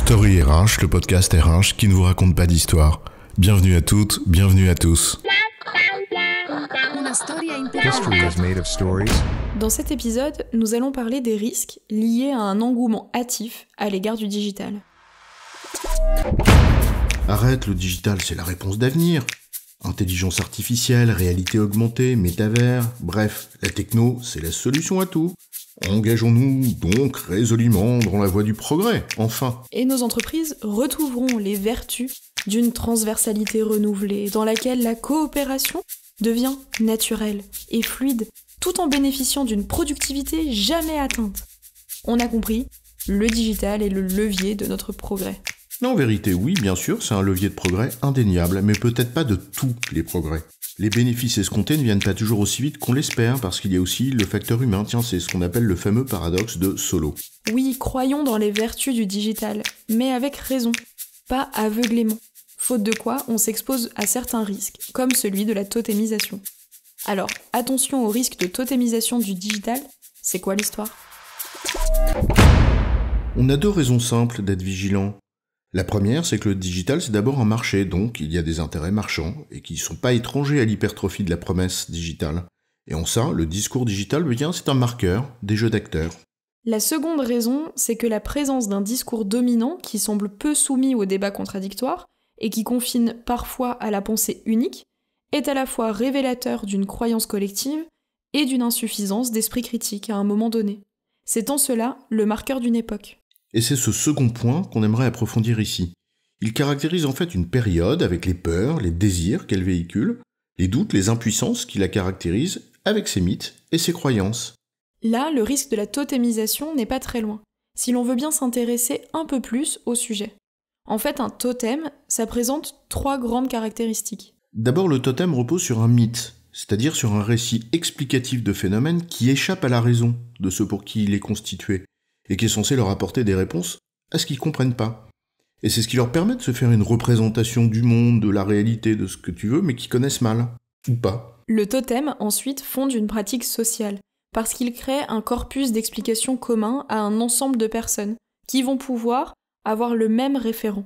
Story RH, le podcast RH qui ne vous raconte pas d'histoire. Bienvenue à toutes, bienvenue à tous. History is made of stories. Dans cet épisode, nous allons parler des risques liés à un engouement hâtif à l'égard du digital. Arrête, le digital, c'est la réponse d'avenir. Intelligence artificielle, réalité augmentée, métavers, bref, la techno, c'est la solution à tout. Engageons-nous donc résolument dans la voie du progrès, enfin. Et nos entreprises retrouveront les vertus d'une transversalité renouvelée dans laquelle la coopération devient naturelle et fluide, tout en bénéficiant d'une productivité jamais atteinte. On a compris, le digital est le levier de notre progrès. En vérité, oui, bien sûr, c'est un levier de progrès indéniable, mais peut-être pas de tous les progrès. Les bénéfices escomptés ne viennent pas toujours aussi vite qu'on l'espère, parce qu'il y a aussi le facteur humain. Tiens, c'est ce qu'on appelle le fameux paradoxe de Solow. Oui, croyons dans les vertus du digital, mais avec raison, pas aveuglément. Faute de quoi, on s'expose à certains risques, comme celui de la totémisation. Alors, attention au risque de totémisation du digital, c'est quoi l'histoire ? On a deux raisons simples d'être vigilant. La première, c'est que le digital, c'est d'abord un marché, donc il y a des intérêts marchands, et qui ne sont pas étrangers à l'hypertrophie de la promesse digitale. Et en ça, le discours digital, bien, c'est un marqueur des jeux d'acteurs. La seconde raison, c'est que la présence d'un discours dominant qui semble peu soumis aux débats contradictoires, et qui confine parfois à la pensée unique, est à la fois révélateur d'une croyance collective et d'une insuffisance d'esprit critique à un moment donné. C'est en cela le marqueur d'une époque. Et c'est ce second point qu'on aimerait approfondir ici. Il caractérise en fait une période avec les peurs, les désirs qu'elle véhicule, les doutes, les impuissances qui la caractérisent, avec ses mythes et ses croyances. Là, le risque de la totémisation n'est pas très loin, si l'on veut bien s'intéresser un peu plus au sujet. En fait, un totem, ça présente 3 grandes caractéristiques. D'abord, le totem repose sur un mythe, c'est-à-dire sur un récit explicatif de phénomènes qui échappe à la raison de ceux pour qui il est constitué, et qui est censé leur apporter des réponses à ce qu'ils comprennent pas. Et c'est ce qui leur permet de se faire une représentation du monde, de la réalité, de ce que tu veux, mais qu'ils connaissent mal, ou pas. Le totem, ensuite, fonde une pratique sociale, parce qu'il crée un corpus d'explications commun à un ensemble de personnes, qui vont pouvoir avoir le même référent.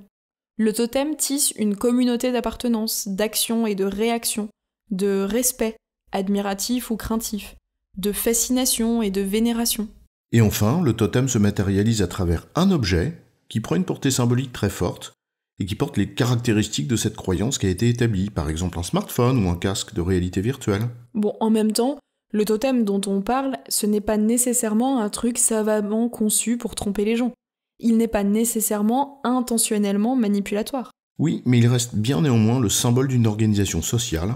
Le totem tisse une communauté d'appartenance, d'action et de réaction, de respect, admiratif ou craintif, de fascination et de vénération. Et enfin, le totem se matérialise à travers un objet qui prend une portée symbolique très forte et qui porte les caractéristiques de cette croyance qui a été établie, par exemple un smartphone ou un casque de réalité virtuelle. Bon, en même temps, le totem dont on parle, ce n'est pas nécessairement un truc savamment conçu pour tromper les gens. Il n'est pas nécessairement intentionnellement manipulatoire. Oui, mais il reste bien néanmoins le symbole d'une organisation sociale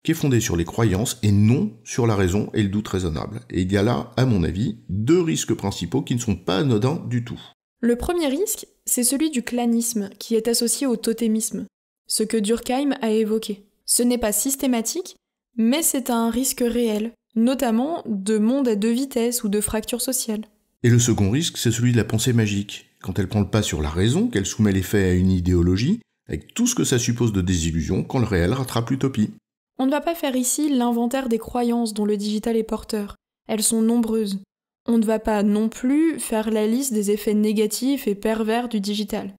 qui est fondée sur les croyances et non sur la raison et le doute raisonnable. Et il y a là, à mon avis, 2 risques principaux qui ne sont pas anodins du tout. Le premier risque, c'est celui du clanisme, qui est associé au totémisme, ce que Durkheim a évoqué. Ce n'est pas systématique, mais c'est un risque réel, notamment de monde à 2 vitesses ou de fracture sociale. Et le second risque, c'est celui de la pensée magique, quand elle prend le pas sur la raison, qu'elle soumet les faits à une idéologie, avec tout ce que ça suppose de désillusion quand le réel rattrape l'utopie. On ne va pas faire ici l'inventaire des croyances dont le digital est porteur. Elles sont nombreuses. On ne va pas non plus faire la liste des effets négatifs et pervers du digital.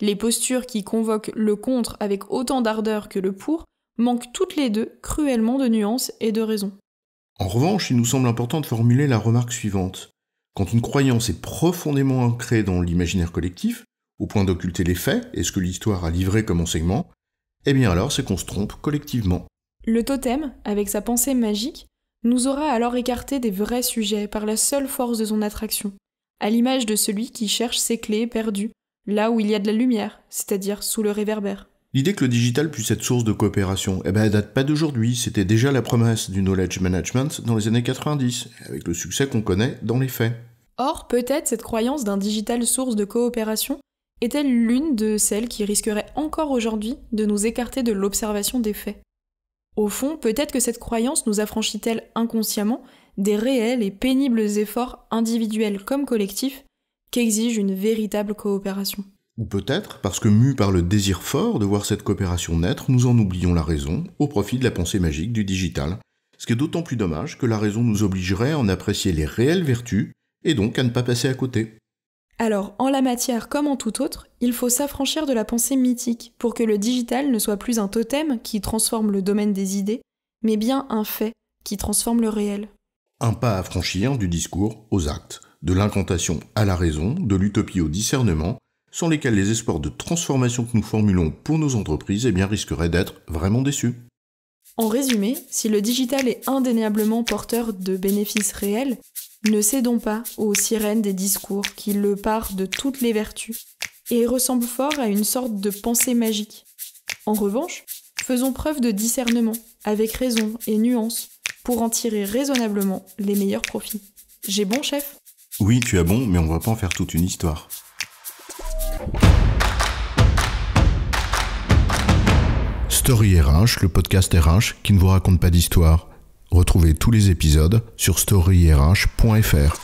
Les postures qui convoquent le contre avec autant d'ardeur que le pour manquent toutes les deux cruellement de nuances et de raison. En revanche, il nous semble important de formuler la remarque suivante. Quand une croyance est profondément ancrée dans l'imaginaire collectif, au point d'occulter les faits et ce que l'histoire a livré comme enseignement, eh bien alors c'est qu'on se trompe collectivement. Le totem, avec sa pensée magique, nous aura alors écarté des vrais sujets par la seule force de son attraction, à l'image de celui qui cherche ses clés perdues, là où il y a de la lumière, c'est-à-dire sous le réverbère. L'idée que le digital puisse être source de coopération, elle date pas d'aujourd'hui, c'était déjà la promesse du knowledge management dans les années 90, avec le succès qu'on connaît dans les faits. Or, peut-être cette croyance d'un digital source de coopération est-elle l'une de celles qui risquerait encore aujourd'hui de nous écarter de l'observation des faits. Au fond, peut-être que cette croyance nous affranchit-elle inconsciemment des réels et pénibles efforts individuels comme collectifs qu'exige une véritable coopération. Ou peut-être, parce que mus par le désir fort de voir cette coopération naître, nous en oublions la raison au profit de la pensée magique du digital, ce qui est d'autant plus dommage que la raison nous obligerait à en apprécier les réelles vertus et donc à ne pas passer à côté. Alors, en la matière comme en tout autre, il faut s'affranchir de la pensée mythique pour que le digital ne soit plus un totem qui transforme le domaine des idées, mais bien un fait qui transforme le réel. Un pas à franchir du discours aux actes, de l'incantation à la raison, de l'utopie au discernement, sans lesquels les espoirs de transformation que nous formulons pour nos entreprises risqueraient d'être vraiment déçus. En résumé, si le digital est indéniablement porteur de bénéfices réels, ne cédons pas aux sirènes des discours qui le parent de toutes les vertus et ressemblent fort à une sorte de pensée magique. En revanche, faisons preuve de discernement, avec raison et nuance, pour en tirer raisonnablement les meilleurs profits. J'ai bon, chef ? Oui, tu as bon, mais on va pas en faire toute une histoire. Story RH, le podcast RH qui ne vous raconte pas d'histoire. Retrouvez tous les épisodes sur storyrh.fr.